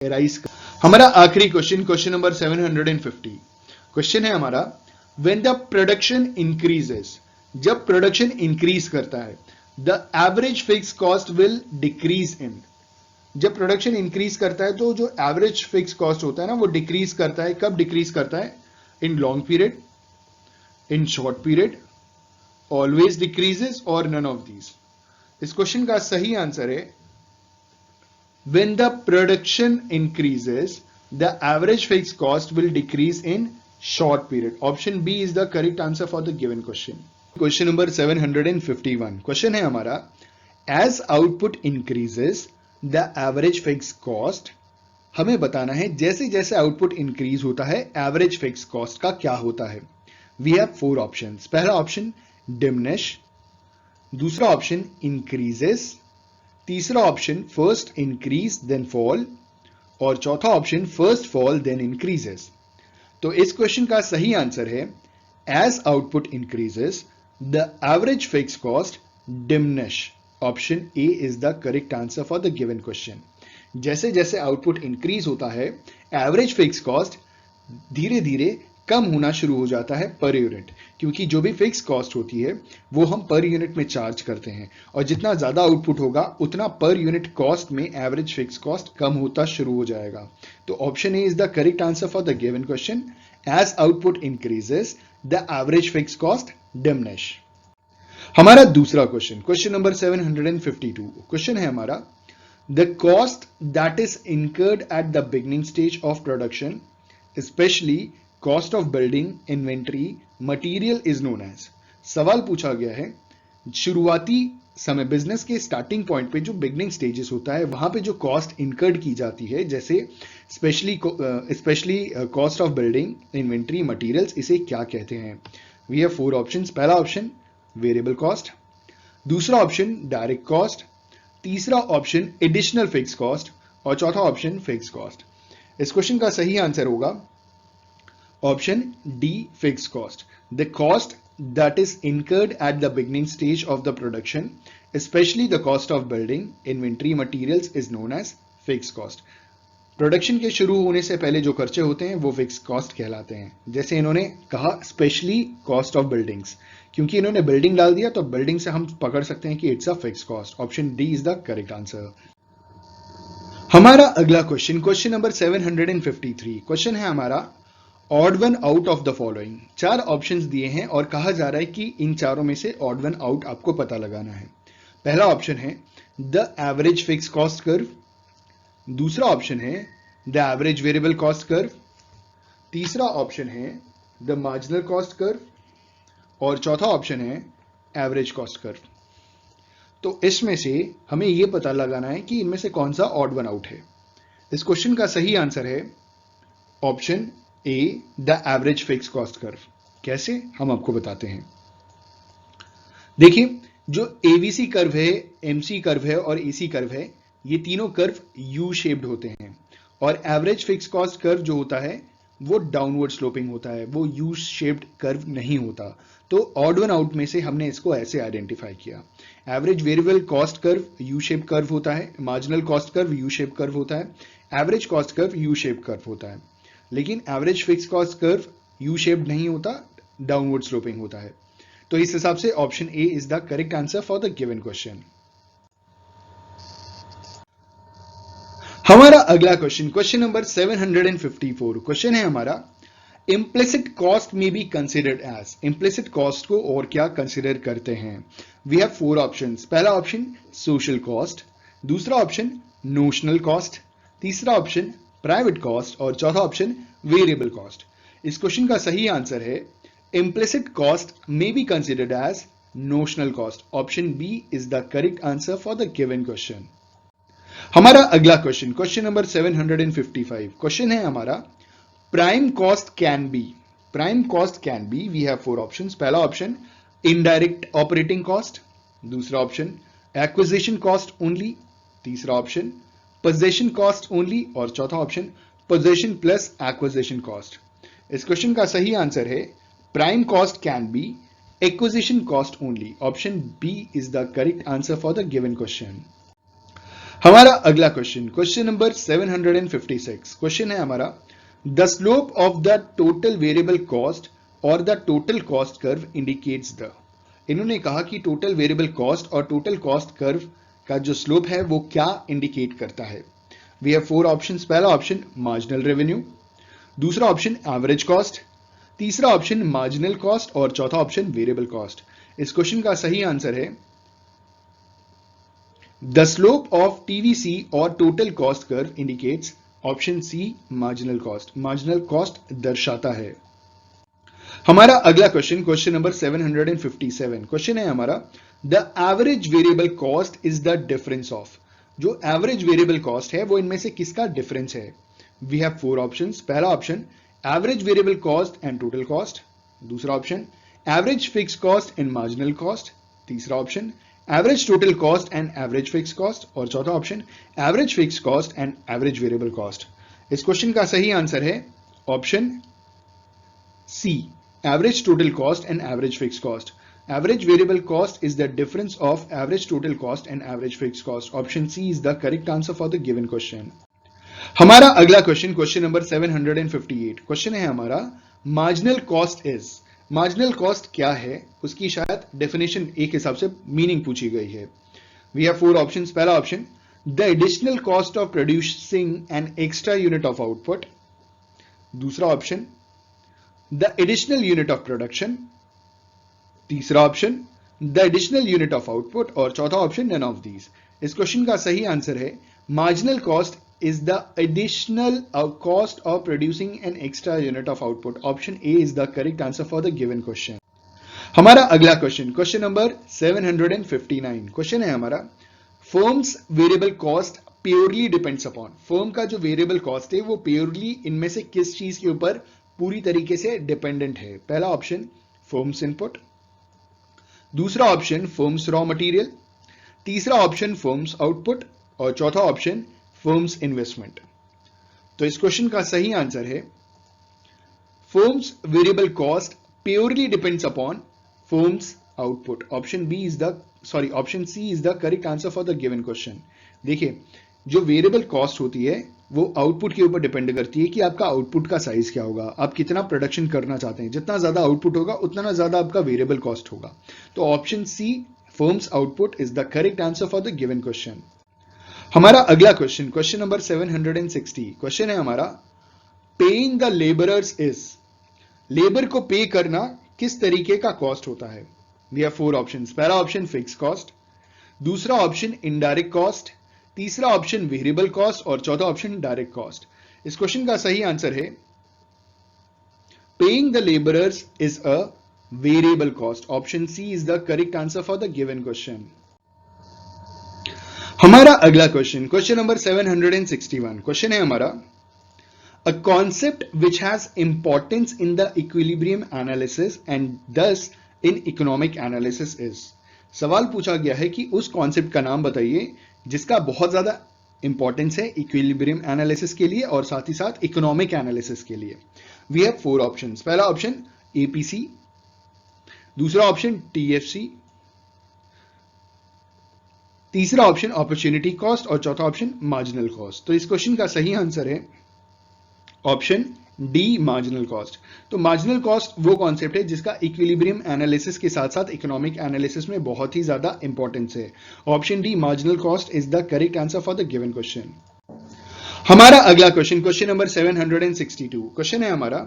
Rice. हमारा आखिरी question, question number 750। Question है हमारा, व्हेन द प्रोडक्शन इंक्रीजेस, जब प्रोडक्शन इंक्रीज करता है, the average fix cost will decrease in. जब प्रोडक्शन इंक्रीज करता है तो जो एवरेज फिक्स कॉस्ट होता है ना वो डिक्रीज करता है। कब डिक्रीज करता है? इन लॉन्ग पीरियड, इन शॉर्ट पीरियड, ऑलवेज डिक्रीजेस और नन ऑफ दीज। इस क्वेश्चन का सही आंसर है when the production increases, the average fixed cost will decrease in short period. Option B is the correct answer for the given question. Question number 751. Question है हमारा, as output increases, the average fixed cost, हमें बताना है जैसे जैसे output increase होता है average fix cost का क्या होता है। We have 4 options. पहला ऑप्शन डिमिनिश, दूसरा ऑप्शन इंक्रीजेस, तीसरा option first increase then fall और चौथा option first fall then increases. तो इस क्वेश्चन का सही आंसर है as output increases the average fix cost diminish. Option A is the correct answer for the given question. जैसे जैसे आउटपुट इंक्रीज होता है एवरेज फिक्स कॉस्ट धीरे धीरे कम होना शुरू हो जाता है पर यूनिट, क्योंकि जो भी फिक्स कॉस्ट होती है वो हम पर यूनिट में चार्ज करते हैं और जितना ज्यादा आउटपुट होगा उतना पर यूनिट कॉस्ट में एवरेज फिक्स कॉस्ट कम होता शुरू हो जाएगा। तो option A is the correct answer for the given question. As output increases the average fix cost diminish. हमारा दूसरा क्वेश्चन, क्वेश्चन नंबर 752। क्वेश्चन है हमारा, the cost that is incurred at the beginning stage of production specially cost of building, inventory, material is known as. सवाल पूछा गया है शुरुआती समय, बिजनेस के स्टार्टिंग पॉइंट पे जो बिगनिंग स्टेजेस होता है वहां पे जो कॉस्ट इंकर्ड की जाती है, जैसे specially cost of building, inventory, materials, इसे क्या कहते हैं? We have 4 options. पहला ऑप्शन वेरिएबल कॉस्ट, दूसरा ऑप्शन डायरेक्ट कॉस्ट, तीसरा ऑप्शन एडिशनल फिक्स कॉस्ट और चौथा ऑप्शन फिक्स कॉस्ट। इस क्वेश्चन का सही आंसर होगा option D, fix cost. The cost that is incurred at the beginning stage of the production, especially the cost of building, inventory, materials is known as fixed cost. Production के शुरू होने से पहले जो खर्चे होते हैं वो फिक्स कॉस्ट कहलाते हैं। जैसे इन्होंने कहा स्पेशली कॉस्ट ऑफ बिल्डिंग्स, क्योंकि इन्होंने बिल्डिंग डाल दिया तो बिल्डिंग से हम पकड़ सकते हैं कि it's a fix cost. Option D is the correct answer. हमारा अगला क्वेश्चन, क्वेश्चन नंबर 753। क्वेश्चन है हमारा, odd one out of the following. 4 options दिए हैं और कहा जा रहा है कि इन चारों में से ऑड वन आउट आपको पता लगाना है। पहला ऑप्शन है the average fix cost curve, दूसरा ऑप्शन है the average variable cost curve, तीसरा ऑप्शन है द मार्जिनल कॉस्ट कर्व और चौथा ऑप्शन है एवरेज कॉस्ट कर्व। तो इसमें से हमें यह पता लगाना है कि इनमें से कौन सा ऑड वन आउट है। इस क्वेश्चन का सही आंसर है option A, the average fix cost curve. कैसे, हम आपको बताते हैं। देखिए, जो एवीसी कर्व है, एमसी कर्व है और एसी कर्व है, ये तीनों कर्व यू शेप्ड होते हैं और एवरेज फिक्स कॉस्ट कर्व जो होता है वो डाउनवर्ड स्लोपिंग होता है, वो यू शेप्ड कर्व नहीं होता। तो ऑड वन आउट में से हमने इसको ऐसे आइडेंटिफाई किया। Average variable cost curve U shape curve होता है, marginal cost curve U shape curve होता है, average cost curve U shape curve होता है, लेकिन average fix cost curve U shaped नहीं होता, डाउनवर्ड स्लोपिंग होता है। तो इस हिसाब से option A is the correct answer for the given question. हमारा अगला क्वेश्चन, क्वेश्चन नंबर 754। क्वेश्चन है हमारा, इम्प्लिसिट कॉस्ट में be considered as. Implicit cost को और क्या कंसिडर करते हैं? We have 4 options. पहला ऑप्शन सोशल कॉस्ट, दूसरा ऑप्शन नोशनल कॉस्ट, तीसरा ऑप्शन प्राइवेट कॉस्ट और चौथा ऑप्शन वेरिएबल कॉस्ट। इस क्वेश्चन का सही आंसर है इम्प्लिसिट कॉस्ट में be considered as notional cost. Option B is the correct answer for the given question. हमारा अगला क्वेश्चन, क्वेश्चन नंबर 755। क्वेश्चन है हमारा, prime cost can be. Prime cost can be, we have 4 options. पहला option indirect operating cost, दूसरा option acquisition cost only, तीसरा option possession cost only और चौथा option possession plus acquisition cost. इस question का सही आंसर है prime cost can be acquisition cost only. Option B is the correct answer for the given question. हमारा अगला question, question number 756, question है हमारा, the slope of the total variable cost और the total cost curve indicates the. इन्होंने कहा कि total variable cost और total cost curve का जो स्लोप है वो क्या इंडिकेट करता है। We have 4 options. पहला ऑप्शन मार्जिनल रेवेन्यू, दूसरा ऑप्शन एवरेज कॉस्ट, तीसरा ऑप्शन मार्जिनल कॉस्ट और चौथा ऑप्शन वेरिएबल कॉस्ट। इस क्वेश्चन का सही आंसर है द स्लोप ऑफ टीवीसी और total cost curve indicates option C marginal cost. Marginal cost दर्शाता है। हमारा अगला क्वेश्चन, क्वेश्चन नंबर 757, क्वेश्चन है हमारा, the average variable cost is the difference of. जो एवरेज वेरिएबल कॉस्ट है वो इनमें से किसका डिफरेंस है। We have 4 options. पहला option average variable cost and total cost, दूसरा option average fix cost and marginal cost, तीसरा option average total cost and average fix cost और चौथा option average fix cost and average variable cost. इस question का सही answer है option C average total cost and average fix cost. Average variable cost is the difference of average total cost and average fix cost. Option C is the correct answer for the given question. हमारा अगला question, question number 758, question है हमारा, marginal cost is. Marginal cost क्या है उसकी शायद definition एक हिसाब से मीनिंग पूछी गई है। We have 4 options. पहला option the additional cost of producing an extra unit of output, दूसरा option the additional unit of production, तीसरा option the additional unit of output और चौथा ऑप्शन नन ऑफ दीज। इस question का सही answer है marginal cost is the additional cost of producing an extra unit of output. Option A is the correct answer for the given question. हमारा अगला question, question number 759, question है हमारा, firms variable cost purely depends upon. Firm का जो variable cost है वो purely इनमें से किस चीज के ऊपर पूरी तरीके से डिपेंडेंट है। पहला ऑप्शन फर्म्स इनपुट, दूसरा ऑप्शन फर्म्स रॉ मटेरियल, तीसरा ऑप्शन फर्म्स आउटपुट और चौथा ऑप्शन फर्म्स इन्वेस्टमेंट। तो इस क्वेश्चन का सही आंसर है firm's variable cost purely depends upon firm's output. Option C is the correct answer for the given question. देखिए, जो वेरिएबल कॉस्ट होती है वो आउटपुट के ऊपर डिपेंड करती है कि आपका आउटपुट का साइज क्या होगा, आप कितना प्रोडक्शन करना चाहते हैं। जितना ज्यादा आउटपुट होगा उतना ज्यादा आपका वेरिएबल कॉस्ट होगा। तो option C firm's output is the correct answer for the given question. हमारा अगला क्वेश्चन, क्वेश्चन नंबर 760, क्वेश्चन है हमारा, paying the labourers is. Labour को पे करना किस तरीके का कॉस्ट होता है। We have 4 options. पहला ऑप्शन फिक्स कॉस्ट, दूसरा ऑप्शन इनडायरेक्ट कॉस्ट, तीसरा ऑप्शन वेरिएबल कॉस्ट और चौथा ऑप्शन डायरेक्ट कॉस्ट। इस क्वेश्चन का सही आंसर है paying the labourers is a variable cost. Option C is the correct answer for the given question. हमारा अगला क्वेश्चन, क्वेश्चन नंबर 761, क्वेश्चन है हमारा, a concept which has importance in the equilibrium analysis and thus in economic analysis is. सवाल पूछा गया है कि उस कॉन्सेप्ट का नाम बताइए जिसका बहुत ज्यादा इंपॉर्टेंस है इक्विलिब्रियम एनालिसिस के लिए और साथ ही साथ इकोनॉमिक एनालिसिस के लिए। We have 4 options. पहला ऑप्शन एपीसी, दूसरा ऑप्शन टीएफसी, तीसरा ऑप्शन अपॉर्चुनिटी कॉस्ट और चौथा ऑप्शन मार्जिनल कॉस्ट। तो इस क्वेश्चन का सही आंसर है ऑप्शन डी मार्जिनल कॉस्ट। तो मार्जिनल कॉस्ट वो कॉन्सेप्ट है जिसका इक्विलिब्रियम एनालिसिस के साथ साथ इकोनॉमिक एनालिसिस में बहुत ही ज्यादा इंपॉर्टेंस है। Option D marginal cost is the correct answer for the given question. हमारा अगला क्वेश्चन, क्वेश्चन नंबर 762, क्वेश्चन है हमारा,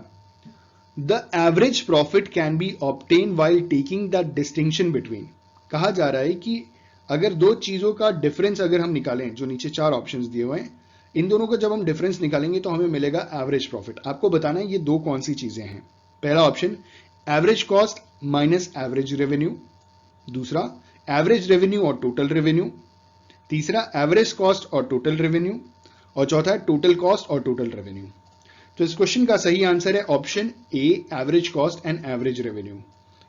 the average profit can be obtain while taking the distinction between. कहा जा रहा है कि अगर दो चीजों का डिफरेंस अगर हम निकालें, जो नीचे 4 ऑप्शंस दिए हुए हैं, इन दोनों का जब हम डिफरेंस निकालेंगे तो हमें मिलेगा एवरेज प्रॉफिट। आपको बताना है ये दो कौन सी चीजें हैं। पहला option average cost minus average revenue, दूसरा एवरेज रेवेन्यू और टोटल रेवेन्यू, तीसरा एवरेज कॉस्ट और टोटल रेवेन्यू और चौथा टोटल कॉस्ट और टोटल रेवेन्यू। तो इस क्वेश्चन का सही आंसर है option A average cost and average revenue.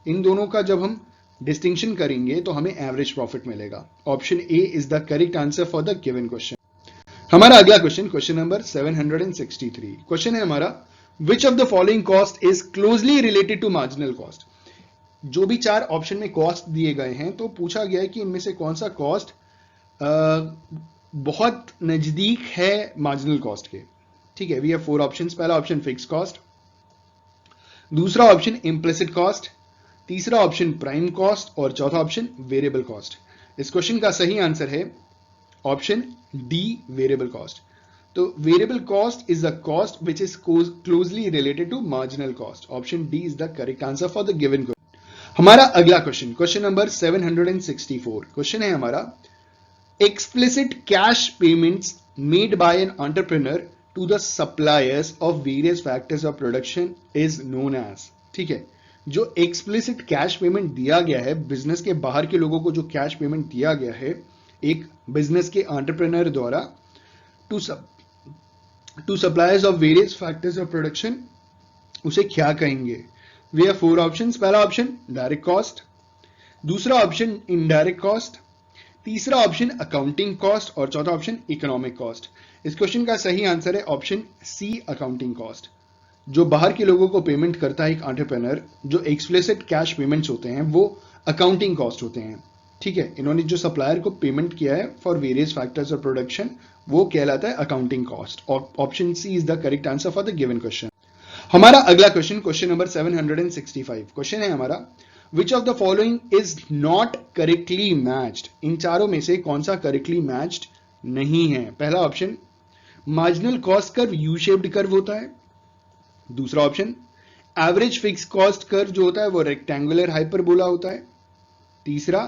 इन दोनों का जब हम डिस्टिंक्शन करेंगे तो हमें एवरेज प्रॉफिट मिलेगा। Option A is the correct answer for the given question. हमारा अगला क्वेश्चन, क्वेश्चन नंबर 763, क्वेश्चन है हमारा, which of the following cost is closely related to marginal cost. जो भी 4 ऑप्शन में कॉस्ट दिए गए हैं तो पूछा गया है कि इनमें से कौन सा कॉस्ट बहुत नजदीक है मार्जिनल कॉस्ट के। ठीक है, वी हैव 4 ऑप्शंस। पहला ऑप्शन फिक्स कॉस्ट, दूसरा ऑप्शन इम्प्लिसिट कॉस्ट, तीसरा ऑप्शन प्राइम कॉस्ट और चौथा ऑप्शन वेरिएबल कॉस्ट। इस क्वेश्चन का सही आंसर है ऑप्शन डी, वेरिएबल कॉस्ट। तो variable cost is the cost which is closely related to marginal cost. Option D is the correct answer for the given question. हमारा अगला question, question number 764। Question है हमारा, explicit cash payments made by an entrepreneur to the suppliers of various factors of production is known as। ठीक है, जो explicit cash payment दिया गया है, बिजनेस के बाहर के लोगों को जो कैश पेमेंट दिया गया है एक बिजनेस के एंटरप्रेन्योर द्वारा to suppliers of various factors of production, उसे क्या कहेंगे? We have 4 options. पहला ऑप्शन डायरेक्ट कॉस्ट, दूसरा ऑप्शन इनडायरेक्ट कॉस्ट, तीसरा ऑप्शन अकाउंटिंग कॉस्ट और चौथा ऑप्शन इकोनॉमिक कॉस्ट। इस क्वेश्चन का सही आंसर है ऑप्शन सी, अकाउंटिंग कॉस्ट। जो बाहर के लोगों को पेमेंट करता है एक एंटरप्रेन्योर, जो एक्सप्लिसिट कैश पेमेंट्स होते हैं वो अकाउंटिंग कॉस्ट होते हैं। ठीक है, इन्होंने जो सप्लायर को पेमेंट किया है for various factors of production वो कहलाता है accounting cost. Option C is the correct answer for the given question. हमारा अगला क्वेश्चन, क्वेश्चन नंबर 765। क्वेश्चन है हमारा, Which of the following is not correctly matched? इन चारों में से कौन सा करेक्टली मैच्ड नहीं है? पहला option, marginal cost curve U shaped curve होता है। दूसरा option, average fix cost curve जो होता है वो रेक्टेंगुलर हाइपरबोला होता है। तीसरा,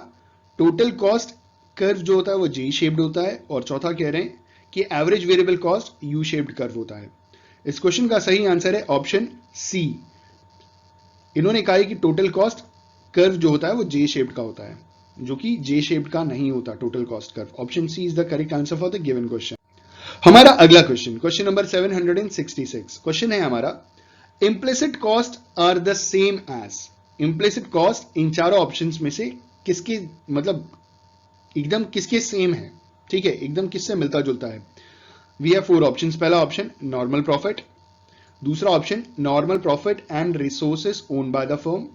टोटल कॉस्ट कर्व जो होता है वो जे शेप्ड होता है। और चौथा कह रहे हैं कि average variable cost U shaped curve होता है। इस क्वेश्चन का सही आंसर है ऑप्शन सी। इन्होंने कहा है कि टोटल कॉस्ट कर्व जो होता है वो जे शेप्ड का होता है, जो कि जे शेप्ड का नहीं होता total cost curve. Option C is the correct answer for the given question. हमारा अगला क्वेश्चन, क्वेश्चन नंबर 766। क्वेश्चन है हमारा, implicit cost are the same as. Implicit cost इन चारों ऑप्शंस में से किसके मतलब एकदम किसके सेम है? ठीक है, एकदम किससे मिलता जुलता है? We have 4 options. पहला ऑप्शन नॉर्मल प्रॉफिट, दूसरा option normal profit and resources owned by the firm,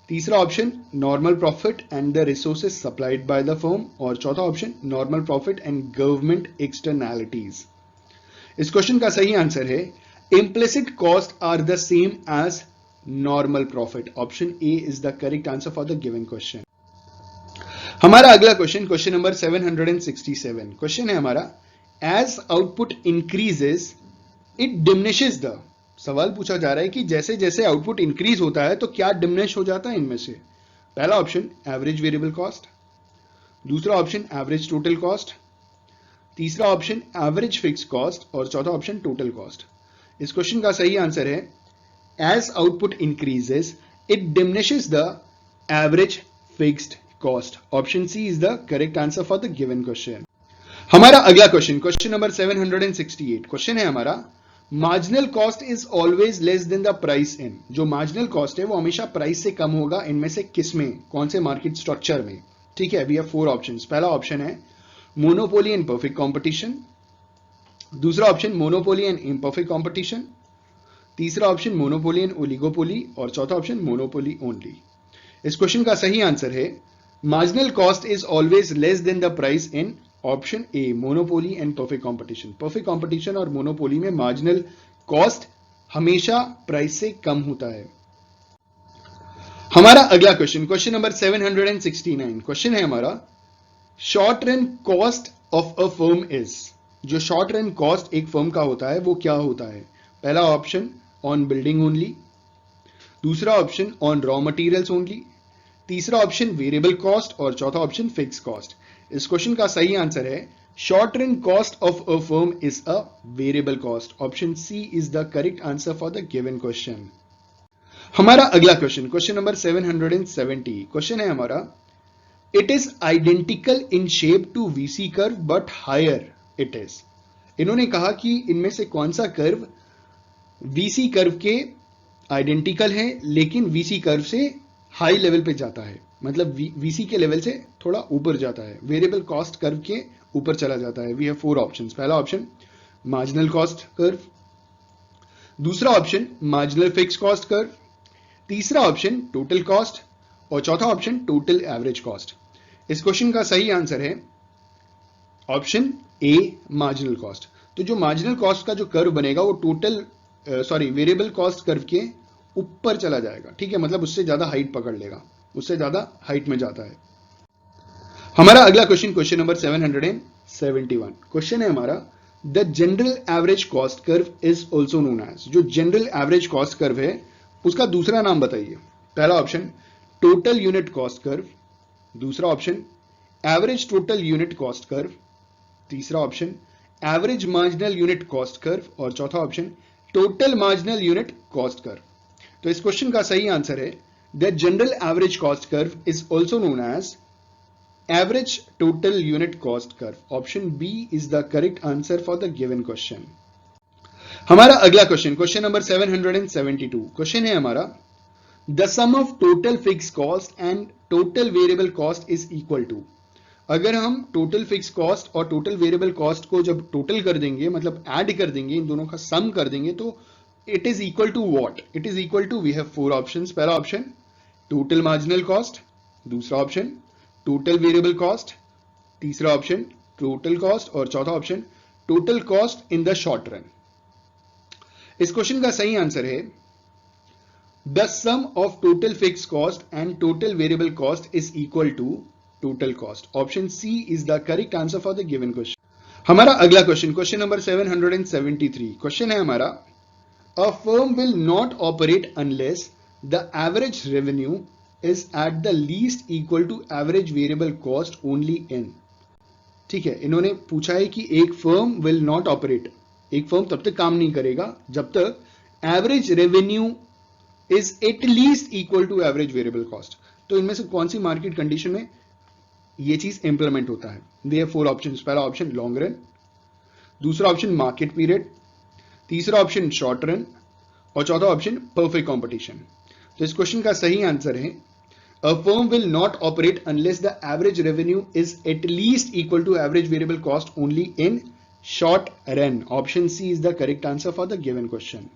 तीसरा option normal profit and the resources supplied by the firm और चौथा option normal profit and government externalities. इस question का सही answer है implicit cost are the same as normal profit. Option A is the correct answer for the given question. हमारा अगला question, question number 767। Question है हमारा, as output increases it diminishes the. सवाल पूछा जा रहा है कि जैसे जैसे आउटपुट इंक्रीज होता है तो क्या डिमिनिश हो जाता है इनमें से? पहला ऑप्शन एवरेज वेरिएबल कॉस्ट, दूसरा ऑप्शन एवरेज टोटल कॉस्ट, तीसरा ऑप्शन एवरेज फिक्स कॉस्ट और चौथा ऑप्शन टोटल कॉस्ट। इस क्वेश्चन का सही आंसर है as output increases it diminishes the average fixed cost. Option C is the correct answer for the given question. हमारा अगला question, question number 768। Question है हमारा, marginal cost is always less than the price in. जो marginal cost है वो हमेशा price से कम होगा इनमें से किस में, कौन से मार्केट स्ट्रक्चर में? ठीक है, वी हैव 4 ऑप्शंस। पहला ऑप्शन है मोनोपोली एंड परफेक्ट कंपटीशन, दूसरा option monopoly and imperfect competition, तीसरा ऑप्शन मोनोपोली एंड ओलिगोपोली और चौथा ऑप्शन मोनोपोली ओनली। इस क्वेश्चन का सही आंसर है marginal cost is always less than the price in. Option A, monopoly and perfect competition. Perfect competition और monopoly में marginal cost हमेशा प्राइस से कम होता है। हमारा अगला क्वेश्चन, क्वेश्चन नंबर 769। क्वेश्चन है हमारा, short run cost of a firm is. जो शॉर्ट रन कॉस्ट एक फर्म का होता है वो क्या होता है? पहला ऑप्शन ऑन बिल्डिंग ओनली, दूसरा option on raw materials only, तीसरा ऑप्शन वेरिएबल कॉस्ट और चौथा ऑप्शन फिक्स कॉस्ट। इस क्वेश्चन का सही आंसर है short run cost of a firm is a variable cost. Option C is the correct answer for the given question. हमारा अगला question, question number 770। Question है हमारा, it is identical in shape to VC curve but higher it is. इन्होंने कहा कि इनमें से कौन सा कर्व वीसी कर्व के आइडेंटिकल है लेकिन वीसी कर्व से हाई लेवल पे जाता है, मतलब वीसी के लेवल से थोड़ा ऊपर जाता है, वेरिएबल कॉस्ट कर्व के ऊपर चला जाता है। We have 4 options. पहला ऑप्शन मार्जिनल कॉस्ट कर्व, दूसरा option marginal fix cost curve, तीसरा ऑप्शन टोटल कॉस्ट और चौथा ऑप्शन टोटल एवरेज कॉस्ट। इस क्वेश्चन का सही आंसर है ऑप्शन ए मार्जिनल कॉस्ट। तो जो मार्जिनल कॉस्ट का जो कर्व बनेगा वो वेरिएबल कॉस्ट कर्व के ऊपर चला जाएगा, ठीक है, मतलब उससे ज्यादा हाइट पकड़ लेगा, उससे ज्यादा हाइट में जाता है। हमारा अगला क्वेश्चन नंबर 771 क्वेश्चन है हमारा, the general average cost curve is also known as. जो जनरल एवरेज कॉस्ट कर्व है उसका दूसरा नाम बताइए। पहला option total unit cost curve, दूसरा option average total unit cost curve, तीसरा option average marginal unit cost curve और चौथा option total marginal unit cost curve. तो इस क्वेश्चन का सही आंसर है the general average cost curve is also known as average total unit cost curve. Option B is the correct answer for the given question. हमारा अगला question number 772 question है हमारा, the sum of total fixed cost and total variable cost is equal to। अगर हम total fix cost और total variable cost को जब total कर देंगे, मतलब ऐड कर देंगे, इन दोनों का सम कर देंगे, तो it is equal to what? It is equal to, we have four options. पहला ऑप्शन टोटल मार्जिनल कॉस्ट, दूसरा ऑप्शन टोटल वेरिएबल कॉस्ट, तीसरा ऑप्शन टोटल कॉस्ट और चौथा option total cost in the short run. इस question का सही answer है the sum of total fix cost and total variable cost is equal to total cost. Option C is the correct answer for the given question. हमारा अगला question number 773 question है हमारा, a firm will not operate unless the average revenue is at the least equal to average variable cost only in। ठीक है, इन्होंने पूछा है कि एक फर्म विल नॉट ऑपरेट, एक फर्म तब तक काम नहीं करेगा जब तक average revenue is at least equal to average variable cost. तो इनमें से कौन सी मार्केट कंडीशन में ये चीज इंप्लीमेंट होता है? They have four options. पहला ऑप्शन लॉन्ग रन, दूसरा ऑप्शन मार्केट पीरियड, तीसरा ऑप्शन शॉर्ट रन और चौथा ऑप्शन परफेक्ट कॉम्पिटिशन। तो इस क्वेश्चन का सही आंसर है a firm will not operate unless the average revenue is at least equal to average variable cost only in short run. Option C is the correct answer for the given question.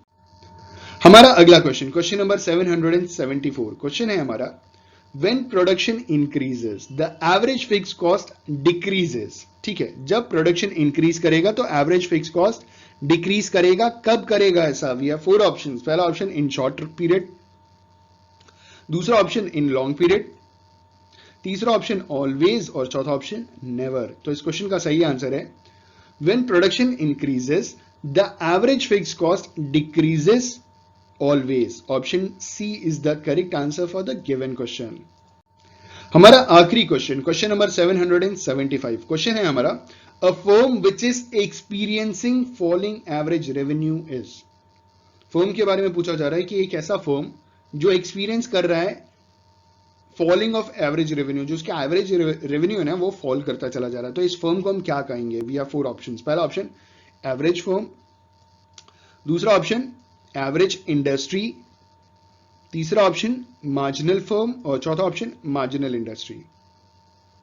हमारा अगला question number 774 question है हमारा, when production increases the average fixed cost decreases। ठीक है, जब production increase करेगा तो average fix cost decrease करेगा। कब करेगा ऐसा? We have four options. पहला ऑप्शन इन शॉर्ट पीरियड, दूसरा ऑप्शन इन लॉन्ग पीरियड, तीसरा ऑप्शन ऑलवेज और चौथा ऑप्शन नेवर। तो इस क्वेश्चन का सही आंसर है when production increases the average fixed cost decreases always. Option C is the correct answer for the given question. हमारा आखिरी क्वेश्चन नंबर 775 क्वेश्चन है हमारा, a firm which is experiencing falling average revenue is. Firm के बारे में पूछा जा रहा है कि एक ऐसा फर्म जो एक्सपीरियंस कर रहा है फॉलिंग ऑफ एवरेज रेवेन्यू, जो उसका एवरेज रेवेन्यू है ना वो फॉल करता चला जा रहा है, तो इस फर्म को हम क्या कहेंगे? We have four options. पहला ऑप्शन एवरेज फर्म, दूसरा ऑप्शन एवरेज इंडस्ट्री, तीसरा ऑप्शन मार्जिनल फर्म और चौथा ऑप्शन मार्जिनल इंडस्ट्री।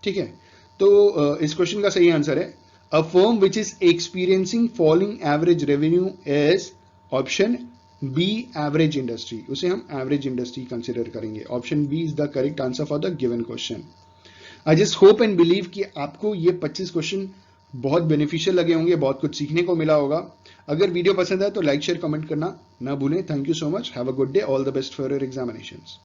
ठीक है, तो इस क्वेश्चन का सही आंसर है a firm which is experiencing falling average revenue is option B average industry. उसे हम एवरेज इंडस्ट्री कंसिडर करेंगे। Option B is the correct answer for the given question. I just hope and believe कि आपको ये 25 question बहुत beneficial लगे होंगे, बहुत कुछ सीखने को मिला होगा। अगर वीडियो पसंद आए तो लाइक शेयर कमेंट करना ना भूलें। Thank you so much, have a good day, all the best for your examinations.